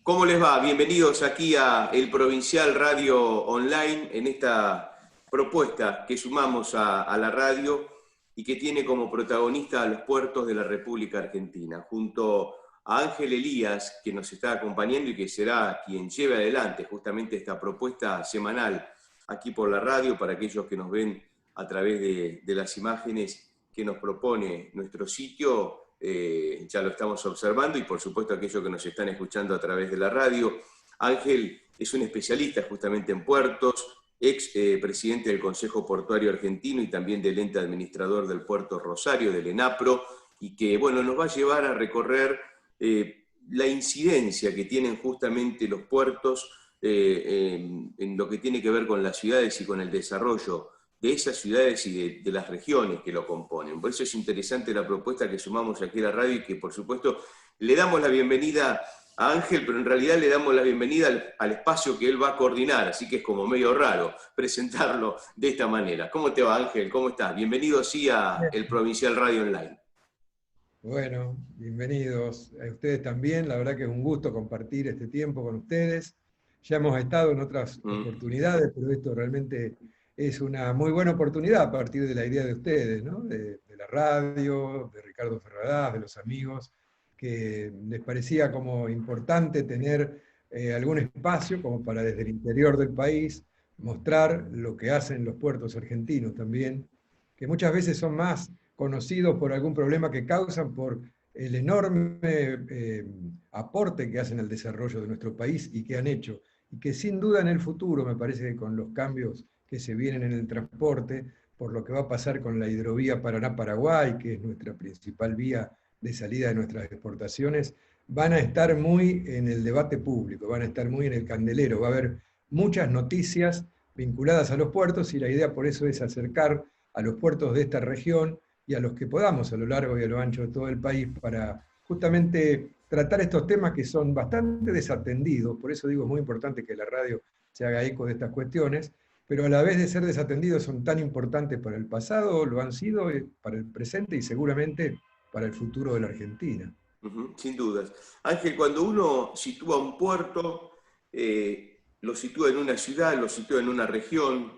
¿Cómo les va? Bienvenidos aquí a El Provincial Radio Online en esta propuesta que sumamos a la radio y que tiene como protagonista a los puertos de la República Argentina, junto a Ángel Elías, que nos está acompañando y que será quien lleve adelante justamente esta propuesta semanal aquí por la radio para aquellos que nos ven a través de las imágenes que nos propone nuestro sitio. Ya lo estamos observando y por supuesto aquellos que nos están escuchando a través de la radio. Ángel es un especialista justamente en puertos, ex presidente del Consejo Portuario Argentino y también del ente administrador del Puerto Rosario, del ENAPRO, y que bueno, nos va a llevar a recorrer la incidencia que tienen justamente los puertos en lo que tiene que ver con las ciudades y con el desarrollo de esas ciudades y de las regiones que lo componen. Por eso es interesante la propuesta que sumamos aquí a la radio y que por supuesto le damos la bienvenida a Ángel, pero en realidad le damos la bienvenida al espacio que él va a coordinar, así que es como medio raro presentarlo de esta manera. ¿Cómo te va, Ángel? ¿Cómo estás? Bienvenido sí a El Provincial Radio Online. Bueno, bienvenidos a ustedes también. La verdad que es un gusto compartir este tiempo con ustedes. Ya hemos estado en otras oportunidades, pero esto realmente es una muy buena oportunidad a partir de la idea de ustedes, ¿no? De la radio, de Ricardo Ferradas, de los amigos, que les parecía como importante tener algún espacio como para desde el interior del país mostrar lo que hacen los puertos argentinos también, que muchas veces son más conocidos por algún problema que causan, por el enorme aporte que hacen al desarrollo de nuestro país y que han hecho. Y que sin duda en el futuro, me parece que con los cambios que se vienen en el transporte, por lo que va a pasar con la hidrovía Paraná-Paraguay, que es nuestra principal vía de salida de nuestras exportaciones, van a estar muy en el debate público, van a estar muy en el candelero, va a haber muchas noticias vinculadas a los puertos y la idea por eso es acercar a los puertos de esta región y a los que podamos a lo largo y a lo ancho de todo el país para justamente tratar estos temas que son bastante desatendidos. Por eso digo, es muy importante que la radio se haga eco de estas cuestiones, pero a la vez de ser desatendidos son tan importantes para el pasado, lo han sido para el presente y seguramente para el futuro de la Argentina. Sin dudas. Ángel, cuando uno sitúa un puerto, lo sitúa en una ciudad, lo sitúa en una región,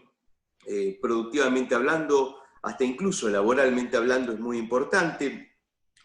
productivamente hablando, hasta incluso laboralmente hablando es muy importante,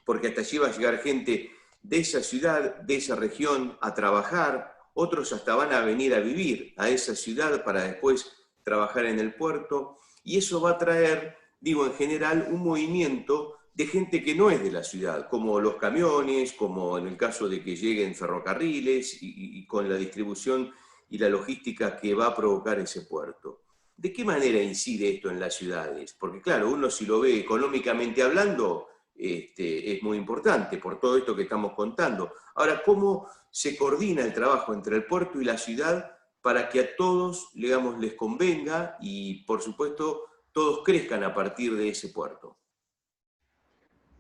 porque hasta allí va a llegar gente de esa ciudad, de esa región, a trabajar, otros hasta van a venir a vivir a esa ciudad para después trabajar en el puerto, y eso va a traer, digo, en general, un movimiento de gente que no es de la ciudad, como los camiones, como en el caso de que lleguen ferrocarriles y con la distribución y la logística que va a provocar ese puerto. ¿De qué manera incide esto en las ciudades? Porque claro, uno si lo ve económicamente hablando, es muy importante por todo esto que estamos contando. Ahora, ¿cómo se coordina el trabajo entre el puerto y la ciudad para que a todos, digamos, les convenga y, por supuesto, todos crezcan a partir de ese puerto?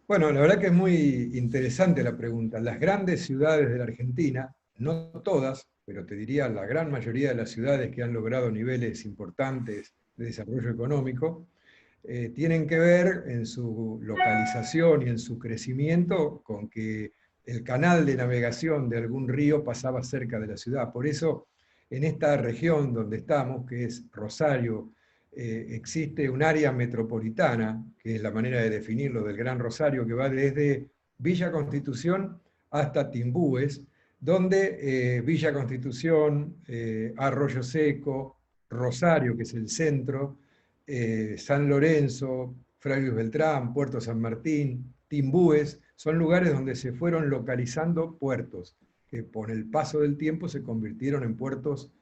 Bueno, la verdad que es muy interesante la pregunta. Las grandes ciudades de la Argentina, no todas, pero te diría la gran mayoría de las ciudades que han logrado niveles importantes de desarrollo económico, tienen que ver en su localización y en su crecimiento con que el canal de navegación de algún río pasaba cerca de la ciudad. Por eso, en esta región donde estamos, que es Rosario, existe un área metropolitana, que es la manera de definirlo, del Gran Rosario, que va desde Villa Constitución hasta Timbúes, donde Villa Constitución, Arroyo Seco, Rosario, que es el centro, San Lorenzo, Fray Luis Beltrán, Puerto San Martín, Timbúes, son lugares donde se fueron localizando puertos, que por el paso del tiempo se convirtieron en puertos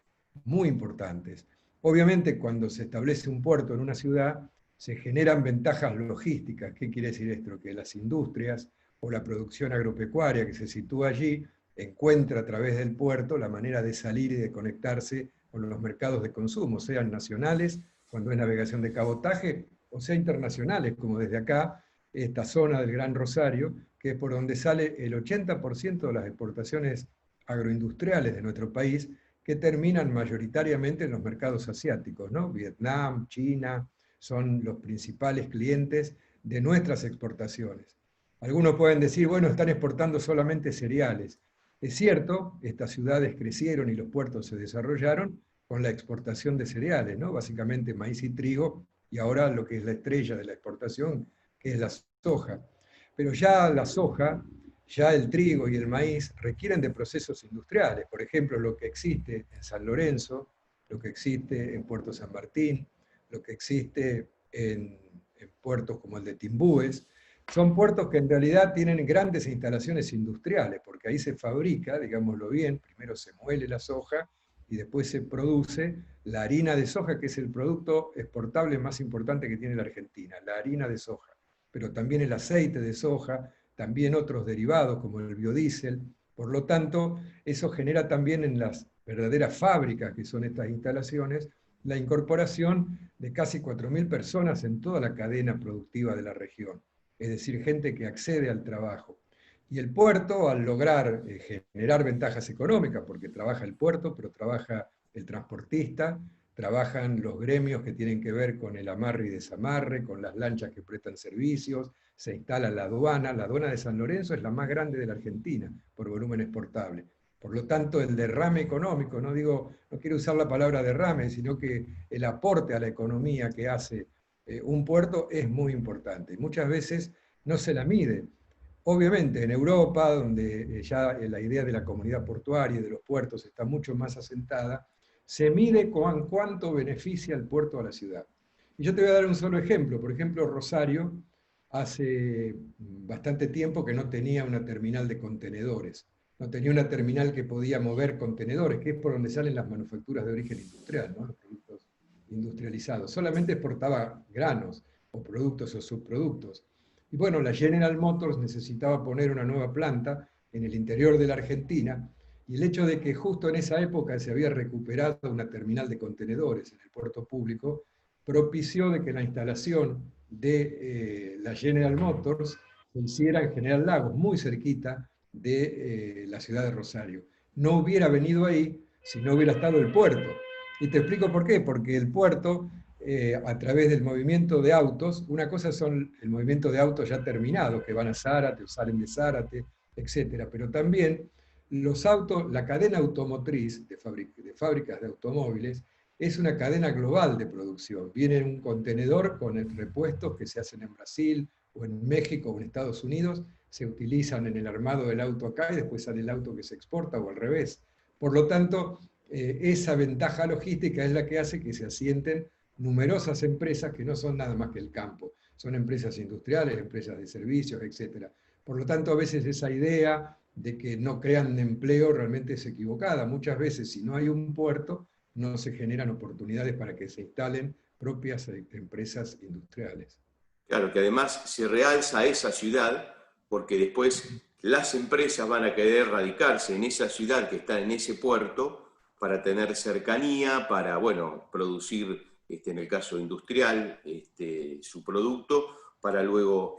muy importantes. Obviamente, cuando se establece un puerto en una ciudad, se generan ventajas logísticas. ¿Qué quiere decir esto? Que las industrias o la producción agropecuaria que se sitúa allí encuentra a través del puerto la manera de salir y de conectarse con los mercados de consumo, sean nacionales, cuando es navegación de cabotaje, o sea internacionales, como desde acá, esta zona del Gran Rosario, que es por donde sale el 80% de las exportaciones agroindustriales de nuestro país, que terminan mayoritariamente en los mercados asiáticos, ¿no? Vietnam, China, son los principales clientes de nuestras exportaciones. Algunos pueden decir, bueno, están exportando solamente cereales. Es cierto, estas ciudades crecieron y los puertos se desarrollaron con la exportación de cereales, ¿no? Básicamente maíz y trigo, y ahora lo que es la estrella de la exportación, que es la soja. Pero ya la soja, ya el trigo y el maíz requieren de procesos industriales. Por ejemplo, lo que existe en San Lorenzo, lo que existe en Puerto San Martín, lo que existe en puertos como el de Timbúes, son puertos que en realidad tienen grandes instalaciones industriales, porque ahí se fabrica, digámoslo bien, primero se muele la soja y después se produce la harina de soja, que es el producto exportable más importante que tiene la Argentina, la harina de soja. Pero también el aceite de soja, también otros derivados como el biodiesel. Por lo tanto, eso genera también en las verdaderas fábricas que son estas instalaciones, la incorporación de casi 4.000 personas en toda la cadena productiva de la región, es decir, gente que accede al trabajo. Y el puerto, al lograr generar ventajas económicas, porque trabaja el puerto, pero trabaja el transportista, trabajan los gremios que tienen que ver con el amarre y desamarre, con las lanchas que prestan servicios, se instala la aduana de San Lorenzo es la más grande de la Argentina por volumen exportable. Por lo tanto, el derrame económico, no quiero usar la palabra derrame, sino que el aporte a la economía que hace un puerto es muy importante. Muchas veces no se la mide. Obviamente en Europa, donde ya la idea de la comunidad portuaria y de los puertos está mucho más asentada, se mide con cuánto beneficia el puerto a la ciudad. Y yo te voy a dar un solo ejemplo. Por ejemplo, Rosario hace bastante tiempo que no tenía una terminal de contenedores. No tenía una terminal que podía mover contenedores, que es por donde salen las manufacturas de origen industrial, ¿no? Los productos industrializados. Solamente exportaba granos o productos o subproductos. Y bueno, la General Motors necesitaba poner una nueva planta en el interior de la Argentina, y el hecho de que justo en esa época se había recuperado una terminal de contenedores en el puerto público, propició de que la instalación de la General Motors se hiciera en General Lagos, muy cerquita de la ciudad de Rosario. No hubiera venido ahí si no hubiera estado el puerto. Y te explico por qué, porque el puerto, a través del movimiento de autos, una cosa son el movimiento de autos ya terminados, que van a Zárate o salen de Zárate, etc. Pero también los autos, la cadena automotriz de fábricas de automóviles, es una cadena global de producción. Viene en un contenedor con repuestos que se hacen en Brasil, o en México, o en Estados Unidos, se utilizan en el armado del auto acá y después sale el auto que se exporta, o al revés. Por lo tanto, esa ventaja logística es la que hace que se asienten numerosas empresas que no son nada más que el campo. Son empresas industriales, empresas de servicios, etc. Por lo tanto, a veces esa idea de que no crean empleo realmente es equivocada. Muchas veces, si no hay un puerto, no se generan oportunidades para que se instalen propias empresas industriales. Claro, que además se realza esa ciudad porque después las empresas van a querer radicarse en esa ciudad que está en ese puerto para tener cercanía, para, bueno, producir, en el caso industrial, su producto, para luego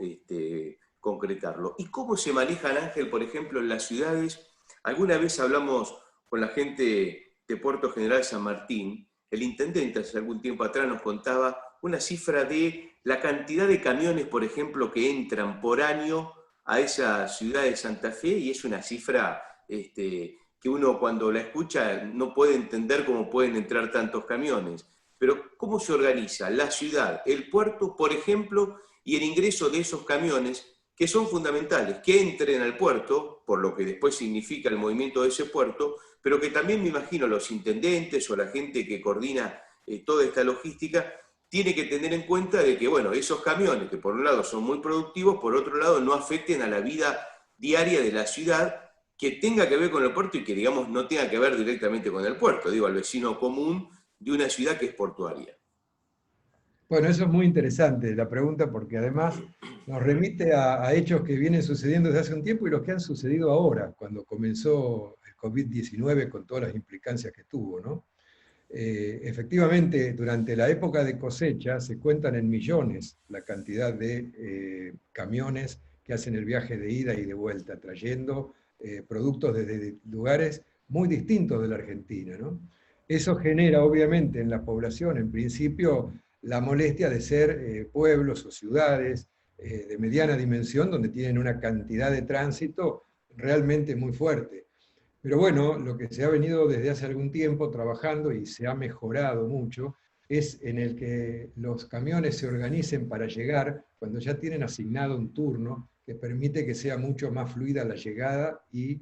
concretarlo. ¿Y cómo se manejan, Ángel, por ejemplo, en las ciudades? Alguna vez hablamos con la gente de Puerto General San Martín. El intendente hace algún tiempo atrás nos contaba una cifra de la cantidad de camiones, por ejemplo, que entran por año a esa ciudad de Santa Fe, y es una cifra que uno cuando la escucha no puede entender cómo pueden entrar tantos camiones. Pero ¿cómo se organiza la ciudad, el puerto, por ejemplo, y el ingreso de esos camiones que son fundamentales, que entren al puerto, por lo que después significa el movimiento de ese puerto, pero que también me imagino los intendentes o la gente que coordina toda esta logística tiene que tener en cuenta de que, bueno, esos camiones que por un lado son muy productivos, por otro lado no afecten a la vida diaria de la ciudad, que tenga que ver con el puerto y que, digamos, no tenga que ver directamente con el puerto, digo, al vecino común de una ciudad que es portuaria. Bueno, eso es muy interesante la pregunta, porque además nos remite a hechos que vienen sucediendo desde hace un tiempo y los que han sucedido ahora, cuando comenzó el COVID-19 con todas las implicancias que tuvo, ¿no? Efectivamente, durante la época de cosecha se cuentan en millones la cantidad de camiones que hacen el viaje de ida y de vuelta, trayendo productos desde lugares muy distintos de la Argentina, ¿no? Eso genera, obviamente, en la población, en principio, la molestia de ser pueblos o ciudades de mediana dimensión, donde tienen una cantidad de tránsito realmente muy fuerte. Pero bueno, lo que se ha venido desde hace algún tiempo trabajando y se ha mejorado mucho es en el que los camiones se organicen para llegar cuando ya tienen asignado un turno que permite que sea mucho más fluida la llegada y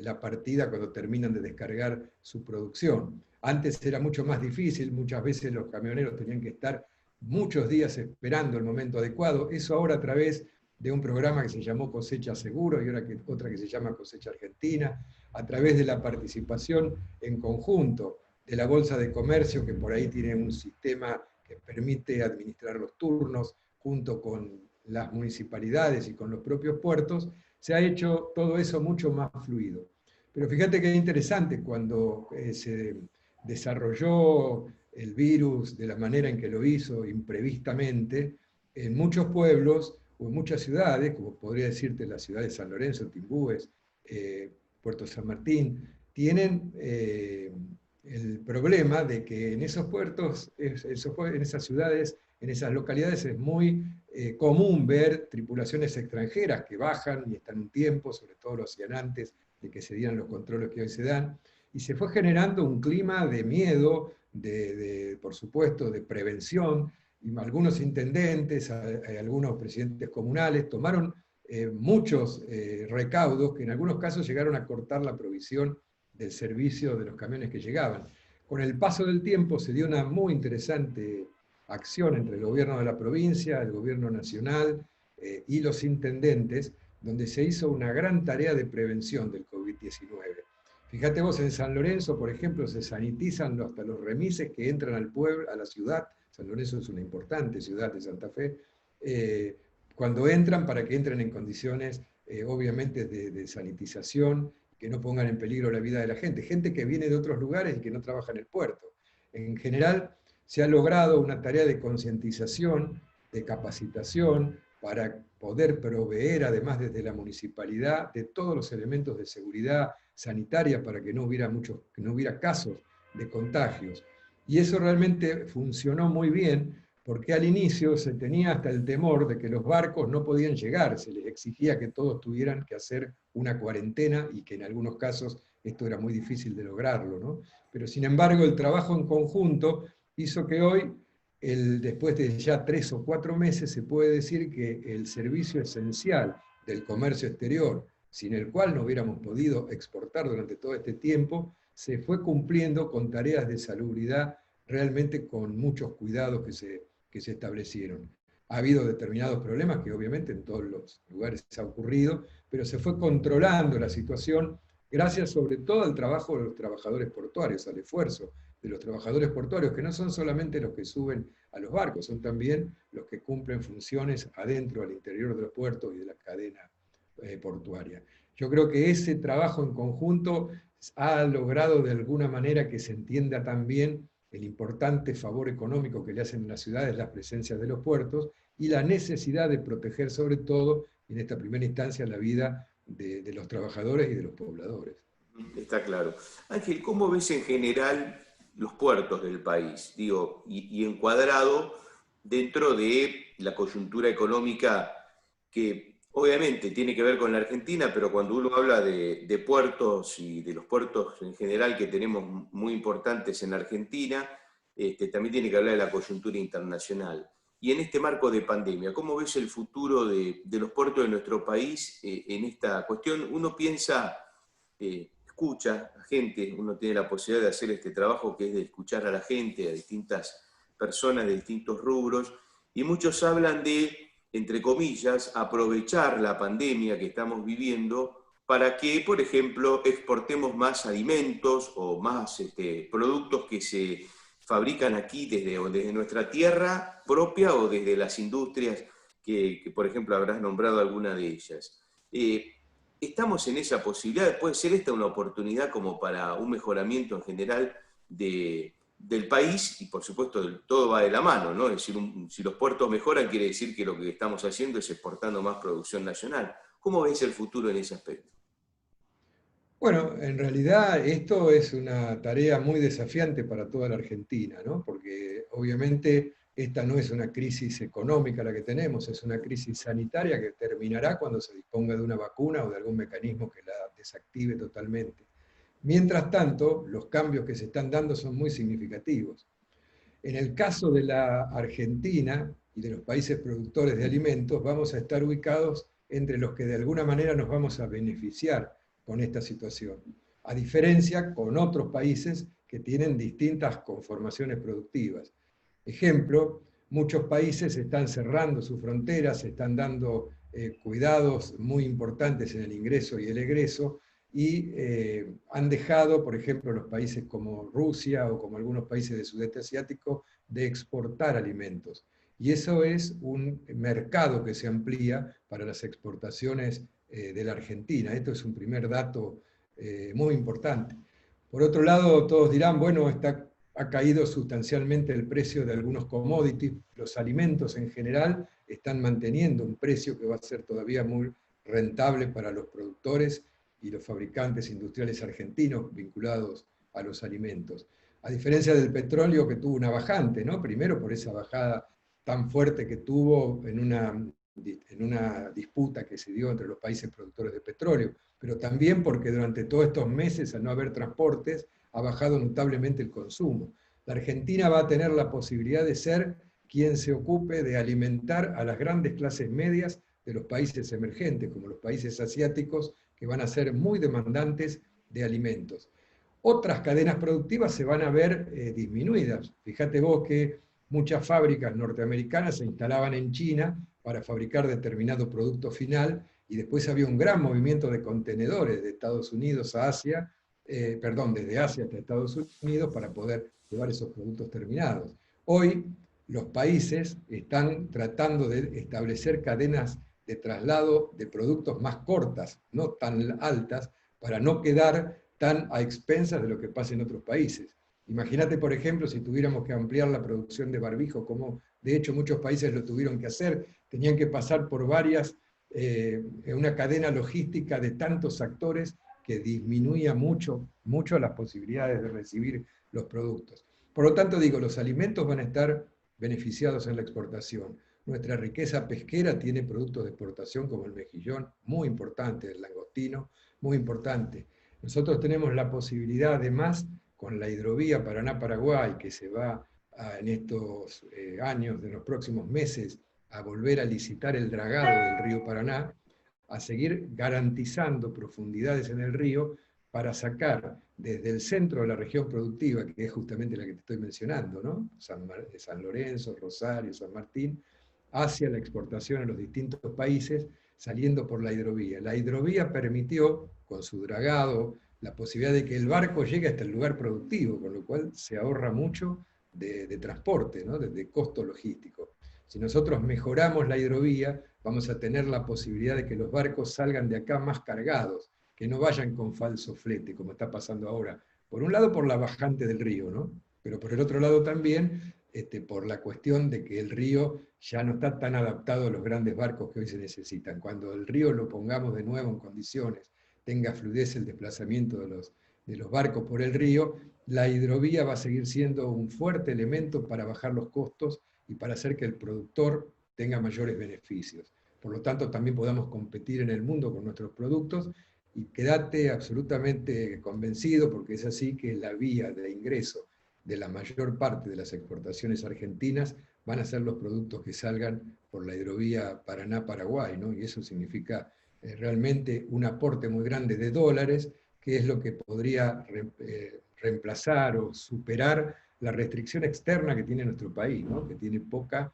la partida cuando terminan de descargar su producción. Antes era mucho más difícil, muchas veces los camioneros tenían que estar muchos días esperando el momento adecuado. Eso ahora a través de un programa que se llamó Cosecha Seguro y ahora otra que se llama Cosecha Argentina, a través de la participación en conjunto de la Bolsa de Comercio, que por ahí tiene un sistema que permite administrar los turnos junto con las municipalidades y con los propios puertos, se ha hecho todo eso mucho más fluido. Pero fíjate que es interesante cuando se desarrolló el virus de la manera en que lo hizo, imprevistamente, en muchos pueblos o en muchas ciudades, como podría decirte la ciudad de San Lorenzo, Timbúes, Puerto San Martín, tienen el problema de que en esos puertos, en esas ciudades, en esas localidades es muy común ver tripulaciones extranjeras que bajan y están un tiempo, sobre todo los hacían antes de que se dieran los controles que hoy se dan, y se fue generando un clima de miedo, por supuesto, de prevención, y algunos intendentes, algunos presidentes comunales tomaron muchos recaudos que en algunos casos llegaron a cortar la provisión del servicio de los camiones que llegaban. Con el paso del tiempo se dio una muy interesante acción entre el gobierno de la provincia, el gobierno nacional y los intendentes, donde se hizo una gran tarea de prevención del COVID-19. Fíjate vos, en San Lorenzo, por ejemplo, se sanitizan hasta los remises que entran al pueblo, a la ciudad. San Lorenzo es una importante ciudad de Santa Fe. Cuando entran, para que entren en condiciones, obviamente, de sanitización, que no pongan en peligro la vida de la gente. Gente que viene de otros lugares y que no trabaja en el puerto. En general, se ha logrado una tarea de concientización, de capacitación, para poder proveer, además desde la municipalidad, de todos los elementos de seguridad sanitaria para que no hubiera casos de contagios. Y eso realmente funcionó muy bien, porque al inicio se tenía hasta el temor de que los barcos no podían llegar, se les exigía que todos tuvieran que hacer una cuarentena y que en algunos casos esto era muy difícil de lograrlo, ¿no? Pero sin embargo el trabajo en conjunto hizo que hoy, después de ya 3 o 4 meses, se puede decir que el servicio esencial del comercio exterior, sin el cual no hubiéramos podido exportar durante todo este tiempo, se fue cumpliendo con tareas de salubridad realmente con muchos cuidados que se establecieron. Ha habido determinados problemas que obviamente en todos los lugares ha ocurrido, pero se fue controlando la situación gracias sobre todo al trabajo de los trabajadores portuarios, al esfuerzo de los trabajadores portuarios, que no son solamente los que suben a los barcos, son también los que cumplen funciones adentro, al interior de los puertos y de la cadena portuaria. Yo creo que ese trabajo en conjunto ha logrado de alguna manera que se entienda también el importante favor económico que le hacen las ciudades las presencias de los puertos y la necesidad de proteger sobre todo, en esta primera instancia, la vida de los trabajadores y de los pobladores. Está claro. Ángel, ¿cómo ves en general los puertos del país? Digo, y encuadrado dentro de la coyuntura económica que obviamente tiene que ver con la Argentina, pero cuando uno habla de puertos y de los puertos en general que tenemos muy importantes en la Argentina, también tiene que hablar de la coyuntura internacional. Y en este marco de pandemia, ¿cómo ves el futuro de los puertos de nuestro país en esta cuestión? Uno piensa, escucha a gente, uno tiene la posibilidad de hacer este trabajo que es de escuchar a la gente, a distintas personas de distintos rubros, y muchos hablan de, entre comillas, aprovechar la pandemia que estamos viviendo para que, por ejemplo, exportemos más alimentos o más productos que se fabrican aquí desde nuestra tierra propia o desde las industrias que, por ejemplo, habrás nombrado alguna de ellas. Estamos en esa posibilidad, puede ser esta una oportunidad como para un mejoramiento en general del país y por supuesto todo va de la mano, ¿no? Es decir, si los puertos mejoran quiere decir que lo que estamos haciendo es exportando más producción nacional. ¿Cómo ves el futuro en ese aspecto? Bueno, en realidad esto es una tarea muy desafiante para toda la Argentina, ¿no? Porque obviamente esta no es una crisis económica la que tenemos, es una crisis sanitaria que terminará cuando se disponga de una vacuna o de algún mecanismo que la desactive totalmente. Mientras tanto, los cambios que se están dando son muy significativos. En el caso de la Argentina y de los países productores de alimentos, vamos a estar ubicados entre los que de alguna manera nos vamos a beneficiar con esta situación, a diferencia con otros países que tienen distintas conformaciones productivas. Ejemplo, muchos países están cerrando sus fronteras, están dando cuidados muy importantes en el ingreso y el egreso, y han dejado, por ejemplo, los países como Rusia o como algunos países del sudeste asiático, de exportar alimentos. Y eso es un mercado que se amplía para las exportaciones de la Argentina. Esto es un primer dato muy importante. Por otro lado, todos dirán, bueno, ha caído sustancialmente el precio de algunos commodities. Los alimentos en general están manteniendo un precio que va a ser todavía muy rentable para los productores y los fabricantes industriales argentinos vinculados a los alimentos. A diferencia del petróleo, que tuvo una bajante, ¿no? Primero por esa bajada tan fuerte que tuvo en una disputa que se dio entre los países productores de petróleo, pero también porque durante todos estos meses, al no haber transportes, ha bajado notablemente el consumo. La Argentina va a tener la posibilidad de ser quien se ocupe de alimentar a las grandes clases medias de los países emergentes, como los países asiáticos, que van a ser muy demandantes de alimentos. Otras cadenas productivas se van a ver disminuidas. Fíjate vos que muchas fábricas norteamericanas se instalaban en China para fabricar determinado producto final, y después había un gran movimiento de contenedores de Estados Unidos a Asia, desde Asia hasta Estados Unidos, para poder llevar esos productos terminados. Hoy los países están tratando de establecer cadenas de traslado de productos más cortas, no tan altas, para no quedar tan a expensas de lo que pasa en otros países. Imagínate, por ejemplo, si tuviéramos que ampliar la producción de barbijos, como de hecho muchos países lo tuvieron que hacer, tenían que pasar por una cadena logística de tantos actores que disminuía mucho las posibilidades de recibir los productos. Por lo tanto, digo, los alimentos van a estar beneficiados en la exportación. Nuestra riqueza pesquera tiene productos de exportación como el mejillón, muy importante, el langostino, muy importante. Nosotros tenemos la posibilidad, además, con la hidrovía Paraná-Paraguay, que se va en estos años, de los próximos meses, a volver a licitar el dragado del río Paraná, a seguir garantizando profundidades en el río para sacar desde el centro de la región productiva, que es justamente la que te estoy mencionando, ¿no? San Lorenzo, Rosario, San Martín, hacia la exportación a los distintos países, saliendo por la hidrovía. La hidrovía permitió, con su dragado, la posibilidad de que el barco llegue hasta el lugar productivo, con lo cual se ahorra mucho de transporte, ¿no? de costo logístico. Si nosotros mejoramos la hidrovía, vamos a tener la posibilidad de que los barcos salgan de acá más cargados, que no vayan con falso flete, como está pasando ahora. Por un lado, por la bajante del río, ¿no? Pero por el otro lado también, por la cuestión de que el río ya no está tan adaptado a los grandes barcos que hoy se necesitan. Cuando el río lo pongamos de nuevo en condiciones, tenga fluidez el desplazamiento de los barcos por el río, la hidrovía va a seguir siendo un fuerte elemento para bajar los costos y para hacer que el productor tenga mayores beneficios. Por lo tanto, también podamos competir en el mundo con nuestros productos, y quédate absolutamente convencido, porque es así, que la vía de ingreso de la mayor parte de las exportaciones argentinas van a ser los productos que salgan por la hidrovía Paraná-Paraguay, ¿no? Y eso significa realmente un aporte muy grande de dólares, que es lo que podría reemplazar o superar la restricción externa que tiene nuestro país, ¿no? Que tiene poca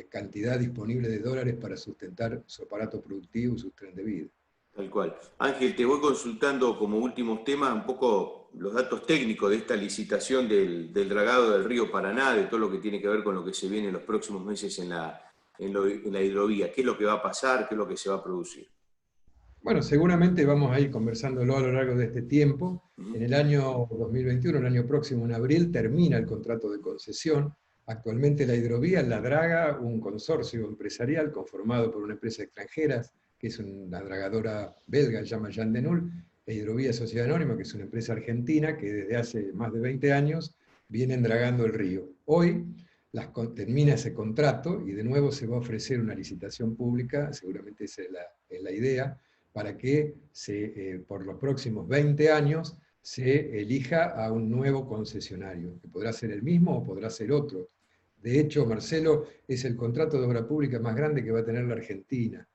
cantidad disponible de dólares para sustentar su aparato productivo y su tren de vida. Tal cual. Ángel, te voy consultando como últimos temas un poco los datos técnicos de esta licitación del dragado del río Paraná, de todo lo que tiene que ver con lo que se viene en los próximos meses en la hidrovía. ¿Qué es lo que va a pasar? ¿Qué es lo que se va a producir? Bueno, seguramente vamos a ir conversándolo a lo largo de este tiempo. En el año 2021, el año próximo, en abril, termina el contrato de concesión. Actualmente la hidrovía la draga un consorcio empresarial conformado por una empresa extranjera, que es una dragadora belga, se llama Jan de Nul, e Hidrovía Sociedad Anónima, que es una empresa argentina que desde hace más de 20 años vienen dragando el río. Hoy termina ese contrato y de nuevo se va a ofrecer una licitación pública, seguramente esa es la idea, para que por los próximos 20 años se elija a un nuevo concesionario, que podrá ser el mismo o podrá ser otro. De hecho, Marcelo, es el contrato de obra pública más grande que va a tener la Argentina.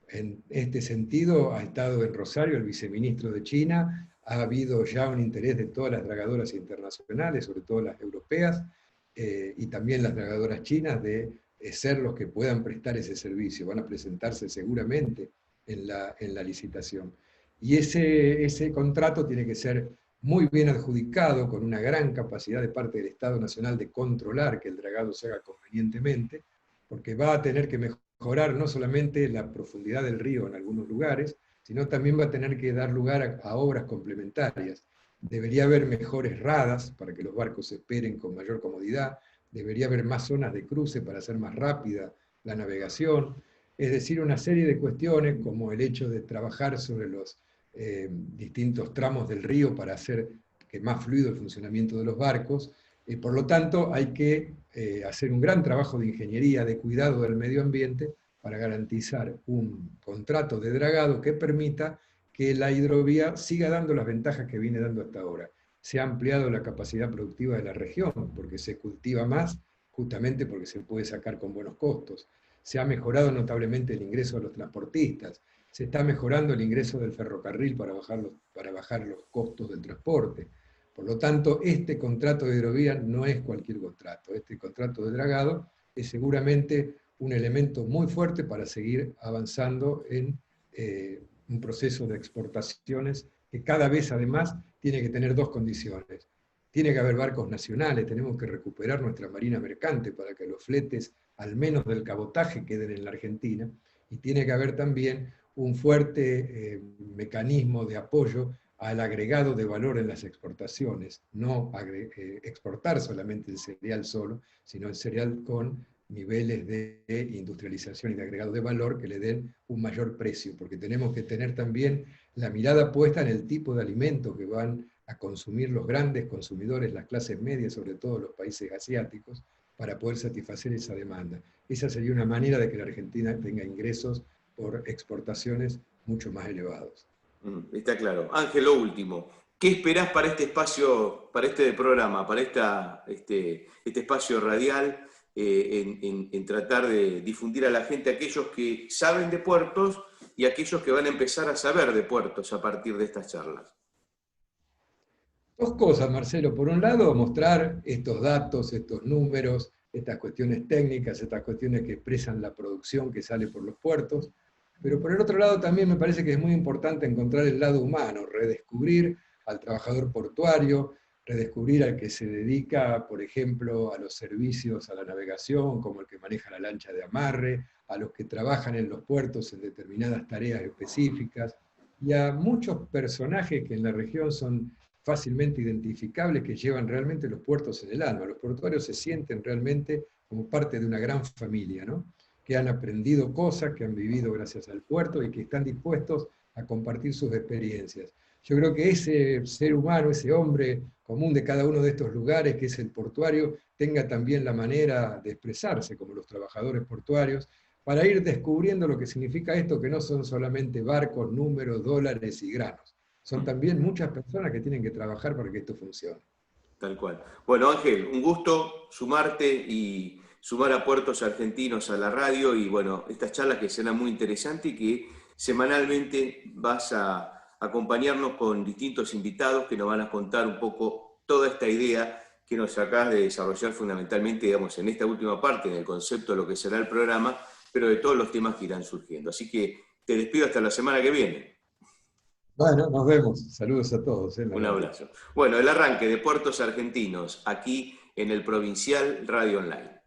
En este sentido, ha estado en Rosario el viceministro de China, ha habido ya un interés de todas las dragadoras internacionales, sobre todo las europeas, y también las dragadoras chinas, de ser los que puedan prestar ese servicio. Van a presentarse seguramente en la licitación. Y ese contrato tiene que ser muy bien adjudicado, con una gran capacidad de parte del Estado Nacional de controlar que el dragado se haga convenientemente, porque va a tener que mejorar no solamente la profundidad del río en algunos lugares, sino también va a tener que dar lugar a obras complementarias. Debería haber mejores radas para que los barcos esperen con mayor comodidad, debería haber más zonas de cruce para hacer más rápida la navegación, es decir, una serie de cuestiones como el hecho de trabajar sobre los distintos tramos del río para hacer que más fluido el funcionamiento de los barcos. Por lo tanto, hay que hacer un gran trabajo de ingeniería, de cuidado del medio ambiente, para garantizar un contrato de dragado que permita que la hidrovía siga dando las ventajas que viene dando hasta ahora. Se ha ampliado la capacidad productiva de la región, porque se cultiva más, justamente porque se puede sacar con buenos costos. Se ha mejorado notablemente el ingreso de los transportistas. Se está mejorando el ingreso del ferrocarril para bajar los costos del transporte. Por lo tanto, este contrato de hidrovía no es cualquier contrato. Este contrato de dragado es seguramente un elemento muy fuerte para seguir avanzando en un proceso de exportaciones que cada vez además tiene que tener dos condiciones. Tiene que haber barcos nacionales, tenemos que recuperar nuestra marina mercante para que los fletes, al menos del cabotaje, queden en la Argentina, y tiene que haber también un fuerte mecanismo de apoyo al agregado de valor en las exportaciones, no exportar solamente el cereal solo, sino el cereal con niveles de industrialización y de agregado de valor que le den un mayor precio, porque tenemos que tener también la mirada puesta en el tipo de alimentos que van a consumir los grandes consumidores, las clases medias, sobre todo los países asiáticos, para poder satisfacer esa demanda. Esa sería una manera de que la Argentina tenga ingresos por exportaciones mucho más elevados. Está claro. Ángel, lo último. ¿Qué esperás para este espacio, para este programa, para este espacio radial, en tratar de difundir a la gente, aquellos que saben de puertos y aquellos que van a empezar a saber de puertos a partir de estas charlas? Dos cosas, Marcelo. Por un lado, mostrar estos datos, estos números, estas cuestiones técnicas, estas cuestiones que expresan la producción que sale por los puertos. Pero por el otro lado también me parece que es muy importante encontrar el lado humano, redescubrir al trabajador portuario, redescubrir al que se dedica, por ejemplo, a los servicios a la navegación, como el que maneja la lancha de amarre, a los que trabajan en los puertos en determinadas tareas específicas, y a muchos personajes que en la región son fácilmente identificables, que llevan realmente los puertos en el alma. Los portuarios se sienten realmente como parte de una gran familia, ¿no? Que han aprendido cosas, que han vivido gracias al puerto y que están dispuestos a compartir sus experiencias. Yo creo que ese ser humano, ese hombre común de cada uno de estos lugares, que es el portuario, tenga también la manera de expresarse como los trabajadores portuarios, para ir descubriendo lo que significa esto, que no son solamente barcos, números, dólares y granos. Son también muchas personas que tienen que trabajar para que esto funcione. Tal cual. Bueno, Ángel, un gusto sumarte y sumar a Puertos Argentinos a la radio, y bueno, estas charlas que serán muy interesantes y que semanalmente vas a acompañarnos con distintos invitados que nos van a contar un poco toda esta idea que nos acabas de desarrollar fundamentalmente, digamos, en esta última parte, en el concepto de lo que será el programa, pero de todos los temas que irán surgiendo. Así que te despido hasta la semana que viene. Bueno, nos vemos. Saludos a todos. Un abrazo. Bueno, el arranque de Puertos Argentinos, aquí en el Provincial Radio Online.